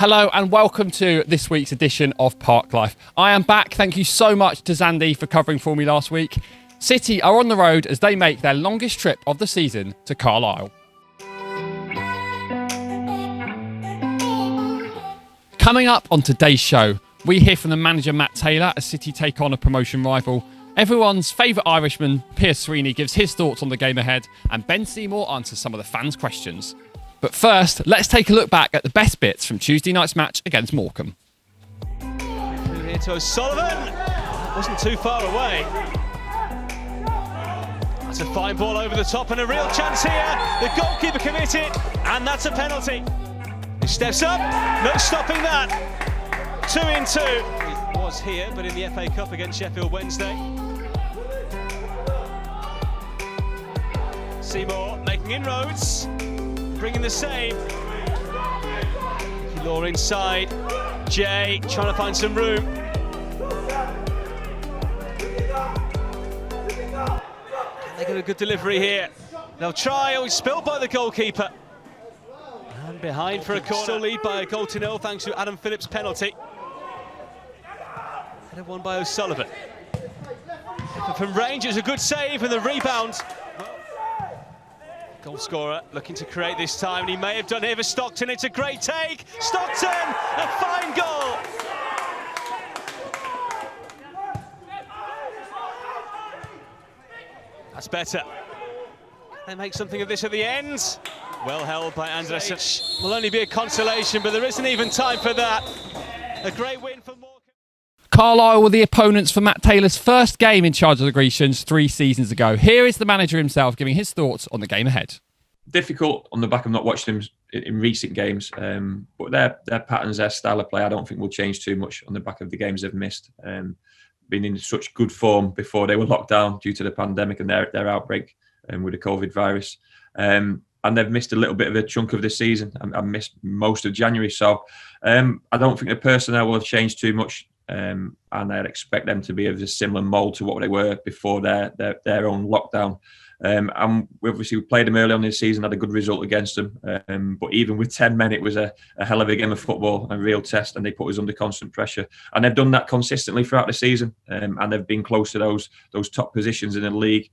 Hello and welcome to this week's edition of Park Life. I am back. Thank you so much to Zandy for covering for me last week. City are on the road as they make their longest trip of the season to Carlisle. Coming up on today's show, we hear from the manager Matt Taylor as City take on a promotion rival. Everyone's favourite Irishman, Pierce Sweeney, gives his thoughts on the game ahead, and Ben Seymour answers some of the fans' questions. But first, let's take a look back at the best bits from Tuesday night's match against Morecambe. Through here to O'Sullivan. Wasn't too far away. That's a fine ball over the top and a real chance here. The goalkeeper committed, and that's a penalty. He steps up, no stopping that. 2-2. He was here, but in the FA Cup against Sheffield Wednesday. Seymour making inroads. Bringing the save. Law inside. Jay trying to find some room. They get a good delivery here. They'll try. Oh, he's spilled by the goalkeeper. And behind for a corner. Still lead by a goal to nil thanks to Adam Phillips' penalty. Headed one by O'Sullivan. From range, it's a good save and the rebound. Goal scorer looking to create this time, and he may have done here for Stockton. It's a great take. Stockton, a fine goal. That's better. They make something of this at the end. Well held by Anderson. Will only be a consolation, but there isn't even time for that. A great win for Morecambe. Carlisle were the opponents for Matt Taylor's first game in charge of the Grecians 3 seasons ago. Here is the manager himself giving his thoughts on the game ahead. Difficult on the back of not watching them in recent games, but their patterns, their style of play, I don't think will change too much on the back of the games they've missed. Been in such good form before they were locked down due to the pandemic and their outbreak with the COVID virus. And they've missed a little bit of a chunk of the season. I missed most of January, so I don't think the personnel will have changed too much. And I'd expect them to be of a similar mould to what they were before their own lockdown. And we played them early on in the season, had a good result against them. But even with 10 men, it was a hell of a game of football, a real test, and they put us under constant pressure. And they've done that consistently throughout the season, and they've been close to those top positions in the league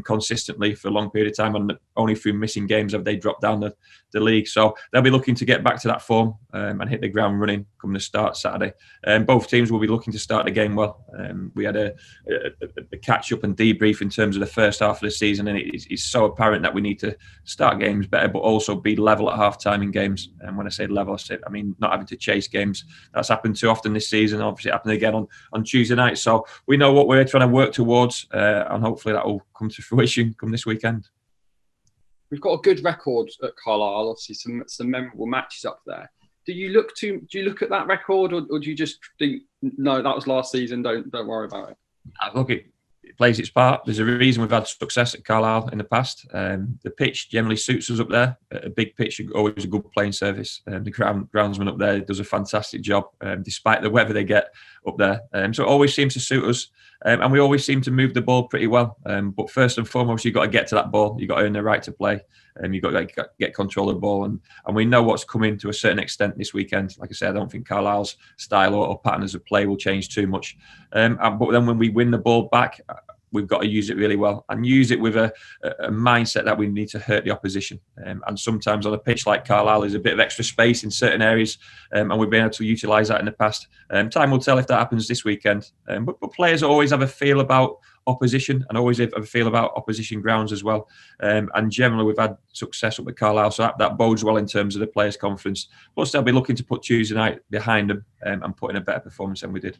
consistently for a long period of time. And only through missing games have they dropped down the league. So they'll be looking to get back to that form and hit the ground running come the start Saturday. Both teams will be looking to start the game well. We had a catch-up and debrief in terms of the first half of the season, and it's so apparent that we need to start games better, but also be level at half-time in games. And when I say level, I mean not having to chase games. That's happened too often this season. Obviously, it happened again on Tuesday night. So we know what we're trying to work towards, and hopefully that will come to fruition come this weekend. We've got a good record at Carlisle. Obviously, some memorable matches up there. Do you look at that record, or do you just think, no, that was last season, don't worry about it? Look, it plays its part. There's a reason we've had success at Carlisle in the past. The pitch generally suits us up there. A big pitch, always a good playing surface. The groundsman up there does a fantastic job, despite the weather they get up there. So it always seems to suit us. And we always seem to move the ball pretty well. But first and foremost, you've got to get to that ball. You've got to earn the right to play. You've got to get control of the ball. And we know what's coming to a certain extent this weekend. Like I said, I don't think Carlisle's style or patterns of play will change too much. But then when we win the ball back, we've got to use it really well and use it with a mindset that we need to hurt the opposition. And sometimes on a pitch like Carlisle, there's a bit of extra space in certain areas, and we've been able to utilise that in the past. Time will tell if that happens this weekend. But players always have a feel about opposition and always have a feel about opposition grounds as well. And generally, we've had success up at Carlisle, so that bodes well in terms of the players' confidence. Plus, they'll be looking to put Tuesday night behind them and put in a better performance than we did.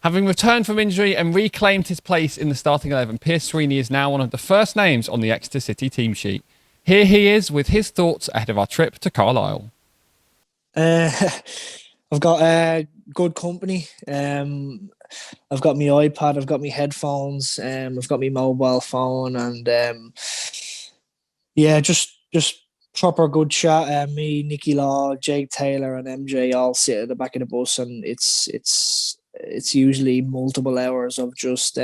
Having returned from injury and reclaimed his place in the starting 11, Pierce Sweeney is now one of the first names on the Exeter City team sheet. Here he is with his thoughts ahead of our trip to Carlisle. I've got good company. I've got my iPad, I've got my headphones, I've got my mobile phone, and just proper good chat. Me, Nicky Law, Jake Taylor, and MJ all sit at the back of the bus, and it's usually multiple hours of just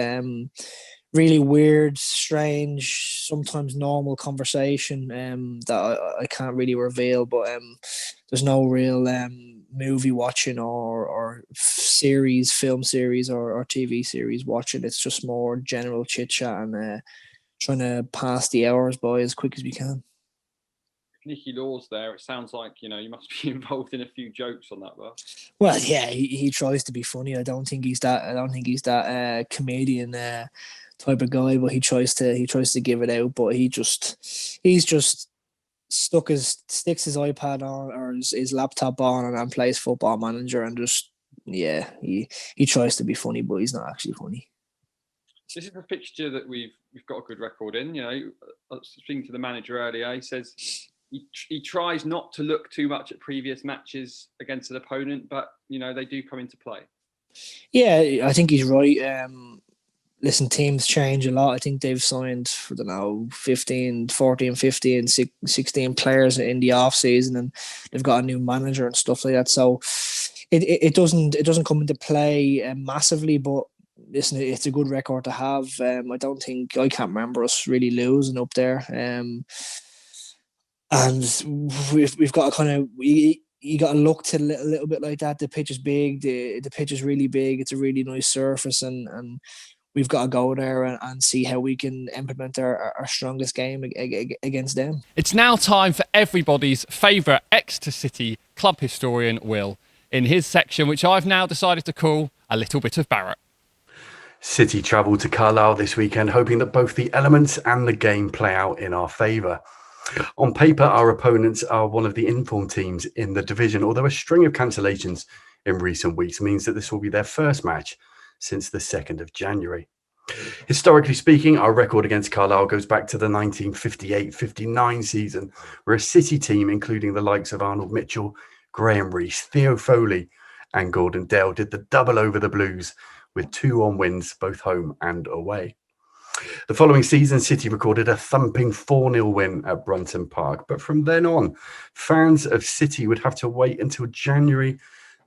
really weird, strange, sometimes normal conversation that I can't really reveal, but there's no real movie watching or film series or TV series watching. It's just more general chit chat and trying to pass the hours by as quick as we can. Nicky Law's there. It sounds like you must be involved in a few jokes on that, though. Well, yeah, he tries to be funny. I don't think he's that comedian type of guy, but he tries to give it out. But he's just sticks his iPad on or his laptop on and plays Football Manager and just he tries to be funny, but he's not actually funny. This is a fixture that we've got a good record in. I was speaking to the manager earlier. He says he tries not to look too much at previous matches against an opponent, but they do come into play. Yeah, I think he's right. Listen, teams change a lot. I think they've signed, 15, 16 players in the off season, and they've got a new manager and stuff like that. So it doesn't come into play massively, but listen, it's a good record to have. I can't remember us really losing up there. And we've got to kind of you got to look to a little bit like that. The pitch is big. The pitch is really big. It's a really nice surface, and we've got to go there and see how we can implement our strongest game against them. It's now time for everybody's favourite Exeter City club historian, Will, in his section, which I've now decided to call A Little Bit of Barrett. City travel to Carlisle this weekend, hoping that both the elements and the game play out in our favour. On paper, our opponents are one of the informed teams in the division, although a string of cancellations in recent weeks means that this will be their first match since the 2nd of January. Historically speaking, our record against Carlisle goes back to the 1958-59 season, where a City team, including the likes of Arnold Mitchell, Graham Rees, Theo Foley and Gordon Dale, did the double over the Blues with 2-1 wins, both home and away. The following season, City recorded a thumping 4-0 win at Brunton Park. But from then on, fans of City would have to wait until January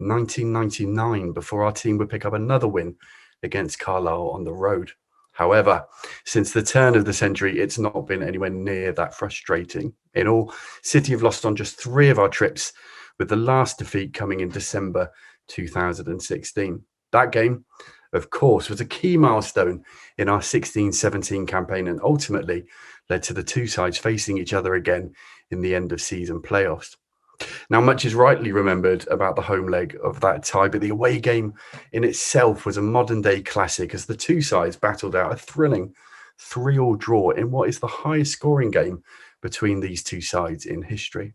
1999 before our team would pick up another win against Carlisle on the road. However, since the turn of the century, it's not been anywhere near that frustrating. In all, City have lost on just 3 of our trips, with the last defeat coming in December 2016. That game, of course, was a key milestone in our 16-17 campaign and ultimately led to the two sides facing each other again in the end of season playoffs. Now, much is rightly remembered about the home leg of that tie, but the away game in itself was a modern day classic as the two sides battled out a thrilling 3-3 draw in what is the highest scoring game between these two sides in history.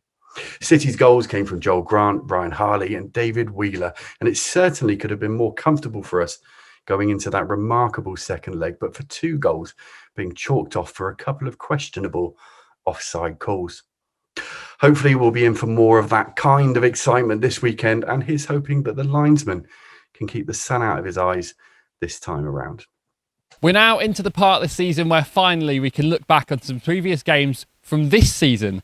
City's goals came from Joel Grant, Brian Harley and David Wheeler, and it certainly could have been more comfortable for us going into that remarkable second leg, but for 2 goals being chalked off for a couple of questionable offside calls. Hopefully we'll be in for more of that kind of excitement this weekend, and he's hoping that the linesman can keep the sun out of his eyes this time around. We're now into the part of the season where finally we can look back on some previous games from this season.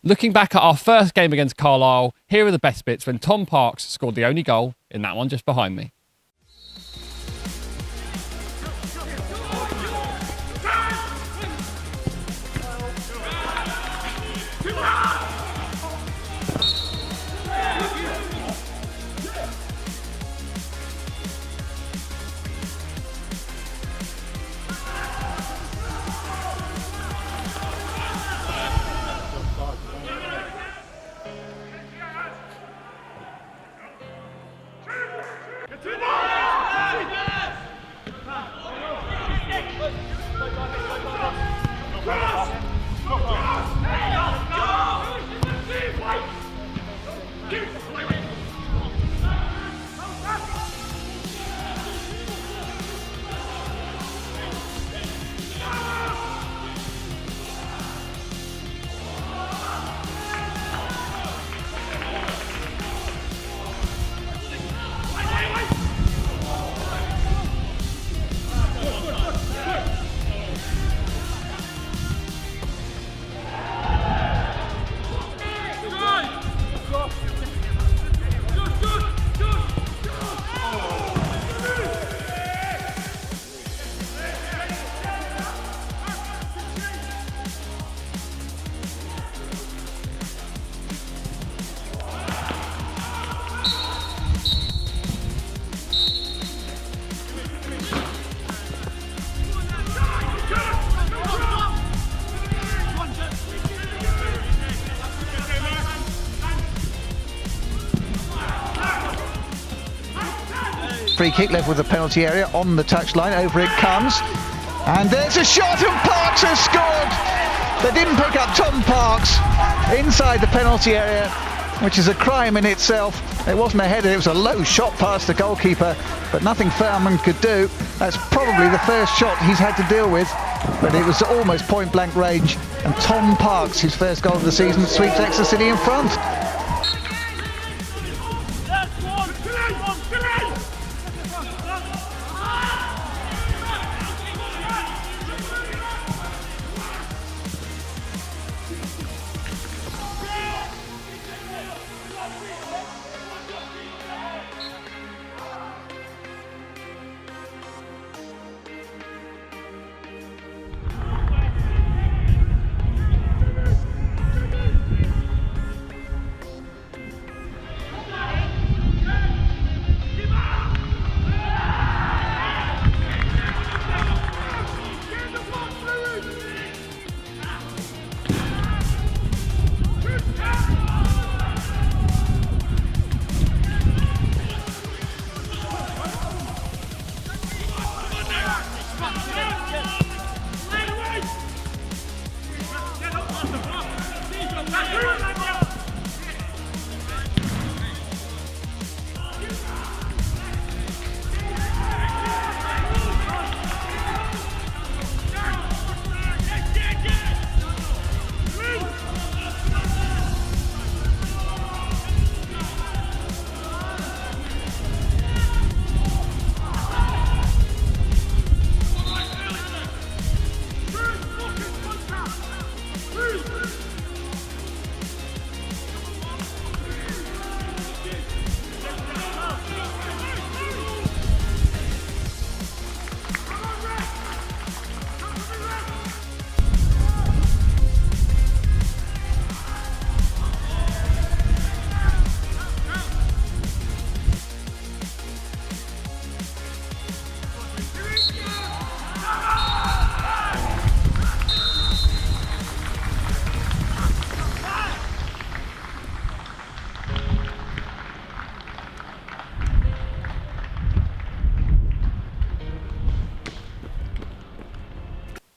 Looking back at our first game against Carlisle, here are the best bits when Tom Parks scored the only goal in that one just behind me. Free kick level with the penalty area on the touchline. Over it comes. And there's a shot and Parks has scored. They didn't pick up Tom Parks inside the penalty area, which is a crime in itself. It wasn't a header, it was a low shot past the goalkeeper, but nothing Fairman could do. That's probably the first shot he's had to deal with, but it was almost point blank range. And Tom Parks, his first goal of the season, sweeps Exeter City in front.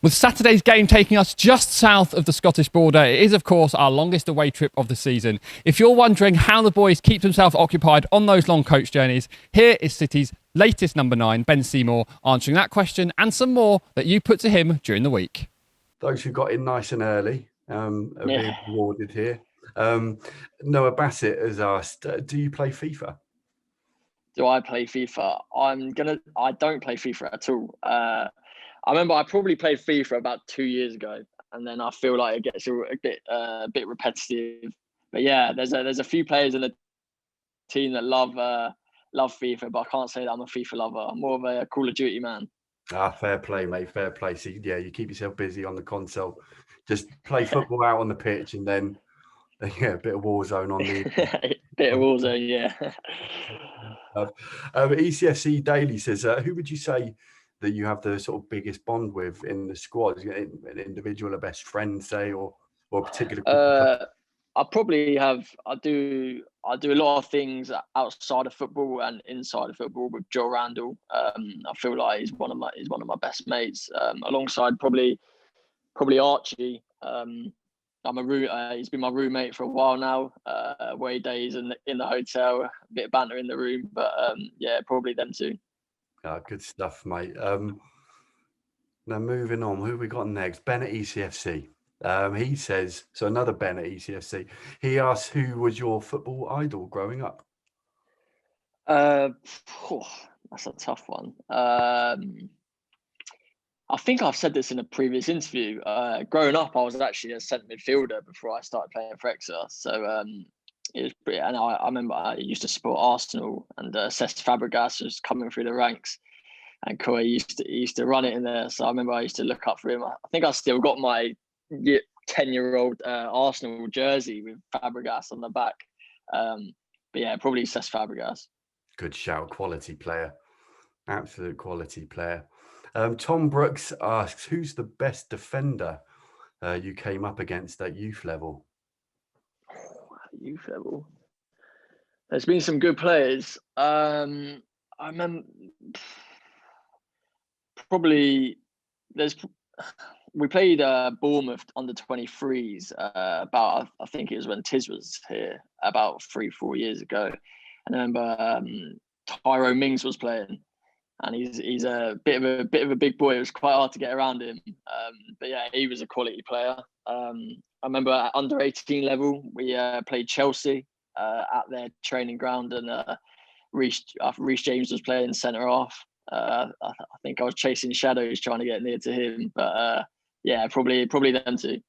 With Saturday's game taking us just south of the Scottish border, it is, of course, our longest away trip of the season. If you're wondering how the boys keep themselves occupied on those long coach journeys, here is City's latest number 9, Ben Seymour, answering that question and some more that you put to him during the week. Those who got in nice and early are being rewarded here. Noah Bassett has asked, do you play FIFA? Do I play FIFA? I don't play FIFA at all. I remember I probably played FIFA about 2 years ago, and then I feel like it gets a bit repetitive. But yeah, there's a few players in the team that love FIFA, but I can't say that I'm a FIFA lover. I'm more of a Call of Duty man. Fair play, mate. Fair play. So yeah, you keep yourself busy on the console. Just play football out on the pitch, and then a bit of Warzone on the bit of Warzone, yeah. ECFC Daily says, who would you say that you have the sort of biggest bond with in the squad? An individual, a best friend, say, or a particular? I probably have. I do a lot of things outside of football and inside of football with Joe Randall. I feel like he's one of my best mates. Alongside probably Archie. He's been my roommate for a while now. Away days in the hotel, a bit of banter in the room, but yeah, probably them two. Good stuff, mate. Now moving on, who have we got next? Ben at ECFC. He says, so another Ben at ECFC. He asks, who was your football idol growing up? That's a tough one. I think I've said this in a previous interview. Growing up, I was actually a centre midfielder before I started playing for Exeter. So it was pretty, and I remember I used to support Arsenal, and Cesc Fabregas was coming through the ranks, and Coy used to run it in there. So I remember I used to look up for him. I think I still got my 10-year-old Arsenal jersey with Fabregas on the back. But yeah, probably Cesc Fabregas. Good shout, quality player, absolute quality player. Tom Brooks asks, who's the best defender you came up against at youth level? Youth level. There's been some good players. I I remember probably we played Bournemouth under 23s about, I think it was when Tiz was here about 3-4 years ago. And I remember Tyrone Mings was playing, and he's a bit of a big boy. It was quite hard to get around him, but yeah, he was a quality player. I remember at under 18 level we played Chelsea at their training ground, and Reece James was playing centre half. I think I was chasing shadows trying to get near to him, but yeah, probably them two.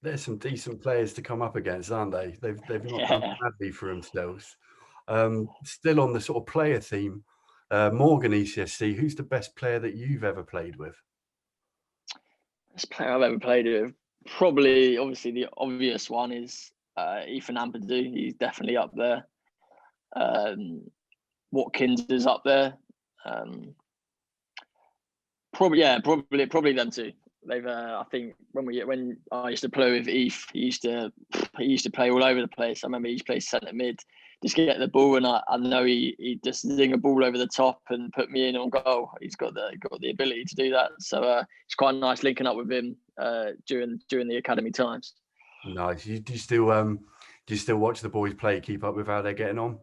There's some decent players to come up against, aren't they? They've not done badly for themselves. Still on the sort of player theme, Morgan ECFC, who's the best player that you've ever played with? Best player I've ever played with, probably, obviously the obvious one is Ethan Ampadu. He's definitely up there. Watkins is up there. Probably them two. They've I think when I used to play with Eve, he used to play all over the place. I remember he used to play centre mid, just get the ball, and I know he just zing a ball over the top and put me in on goal. He's got the ability to do that. So it's quite nice linking up with him during the academy times. Nice. Do you still watch the boys play? Keep up with how they're getting on?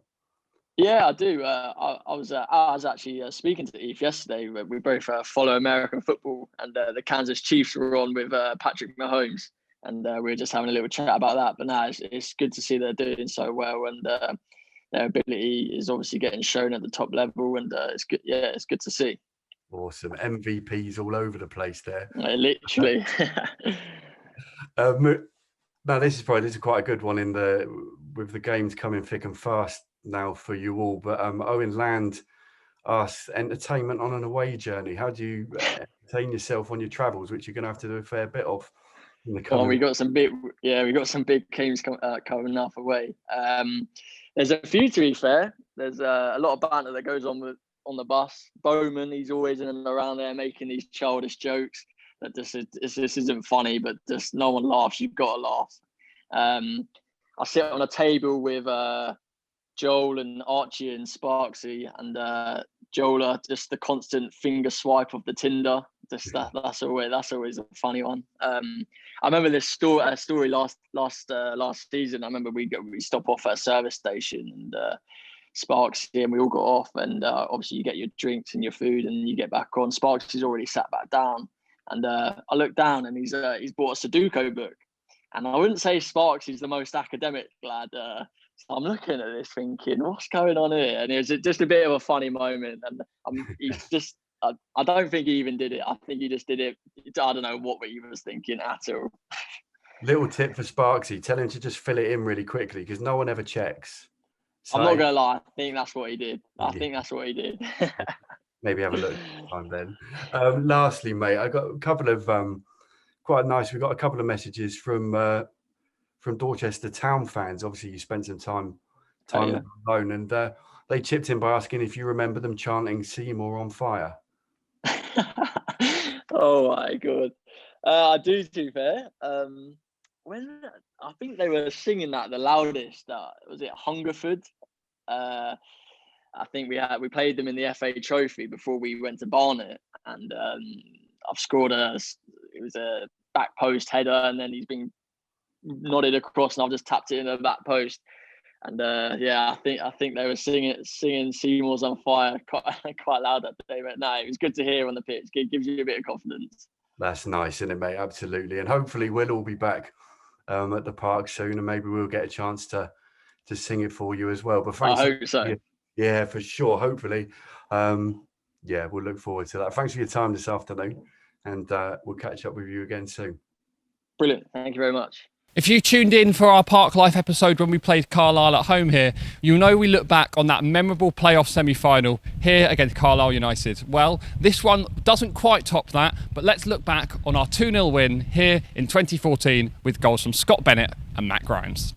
Yeah, I do. I was actually speaking to Eve yesterday. We both follow American football, and the Kansas Chiefs were on with Patrick Mahomes, and we were just having a little chat about that. But now it's good to see they're doing so well, and their ability is obviously getting shown at the top level, and it's good. Yeah, it's good to see. Awesome. MVPs all over the place there. Literally. Now this is quite a good one with the games coming thick and fast now for you all. But Owen Land asks, entertainment on an away journey. How do you entertain yourself on your travels, which you're going to have to do a fair bit of in the coming? We got some big games coming up away. There's a few, to be fair. There's a lot of banter that goes on the bus. Bowman, he's always in and around there making these childish jokes that this isn't funny, but just no one laughs. You've got to laugh. I sit on a table with Joel and Archie and Sparksy, and Joel, just the constant finger swipe of the Tinder. Just that's always a funny one. I remember this story last season. I remember we stop off at a service station, and Sparksy and we all got off, and obviously you get your drinks and your food, and you get back on. Sparksy's already sat back down, and I look down, and he's bought a Sudoku book, and I wouldn't say Sparksy's the most academic lad. So I'm looking at this thinking, what's going on here? And it was just a bit of a funny moment. And I don't think he even did it. I think he just did it. I don't know what he was thinking at all. Little tip for Sparksy, tell him to just fill it in really quickly because no one ever checks. So, I'm not going to lie. I think that's what he did. Maybe have a look time then. Lastly, mate, I got a couple of quite nice. We got a couple of messages from Dorchester Town fans. Obviously, you spent some time alone, and they chipped in by asking if you remember them chanting "Seymour on fire." Oh my god, I do. To be fair, when I think they were singing that the loudest, was it Hungerford? I think we played them in the FA Trophy before we went to Barnet, and I've scored it was a back post header, and then he's been nodded across, and I've just tapped it in the back post. And I think they were singing "Seymour's on fire" quite loud that day. But no, it was good to hear on the pitch. It gives you a bit of confidence. That's nice, isn't it, mate? Absolutely. And hopefully we'll all be back at the park soon, and maybe we'll get a chance to sing it for you as well. But thanks. I hope so. Yeah, for sure. Hopefully. We'll look forward to that. Thanks for your time this afternoon, and we'll catch up with you again soon. Brilliant. Thank you very much. If you tuned in for our Park Life episode when we played Carlisle at home here, you'll know we look back on that memorable playoff semi-final here against Carlisle United. Well, this one doesn't quite top that, but let's look back on our 2-0 win here in 2014 with goals from Scott Bennett and Matt Grimes.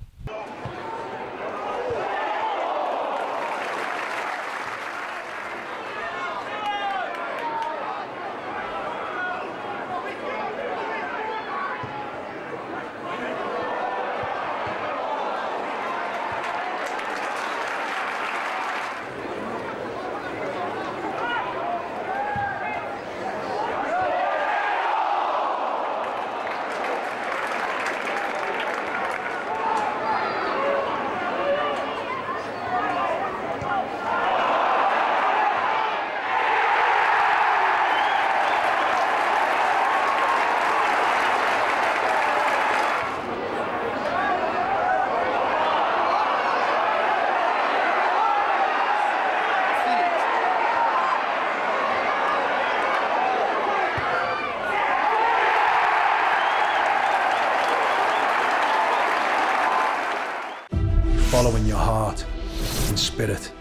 in spirit,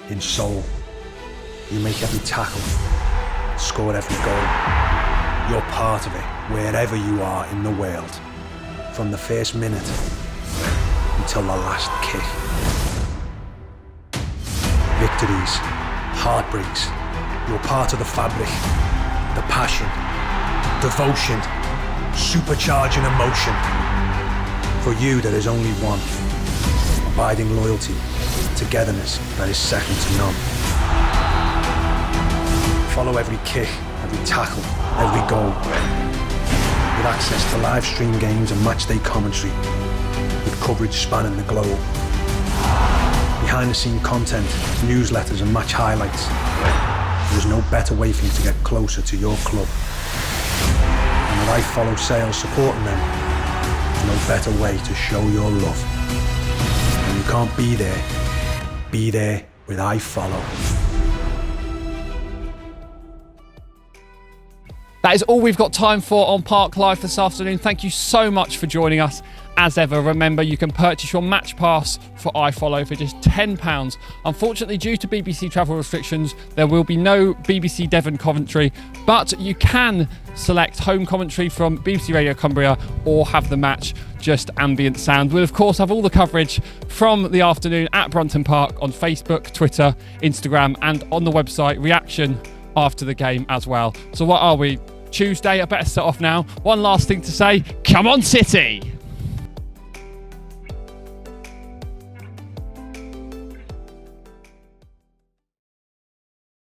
in soul. You make every tackle, score every goal. You're part of it, wherever you are in the world. From the first minute until the last kick. Victories, heartbreaks. You're part of the fabric, the passion, devotion, supercharging emotion. For you, there is only one. Abiding loyalty, togetherness that is second to none. Follow every kick, every tackle, every goal. With access to live stream games and matchday commentary, with coverage spanning the globe. Behind the scene content, newsletters and match highlights. There is no better way for you to get closer to your club. And with iFollow sales supporting them, there's no better way to show your love. When you can't be there with iFollow. That is all we've got time for on Park Live this afternoon. Thank you so much for joining us. As ever, remember you can purchase your match pass for iFollow for just £10. Unfortunately, due to BBC travel restrictions, there will be no BBC Devon commentary, but you can select home commentary from BBC Radio Cumbria or have the match just ambient sound. We'll of course have all the coverage from the afternoon at Brunton Park on Facebook, Twitter, Instagram and on the website, reaction after the game as well. So what are we? Tuesday? I better set off now. One last thing to say. Come on, City!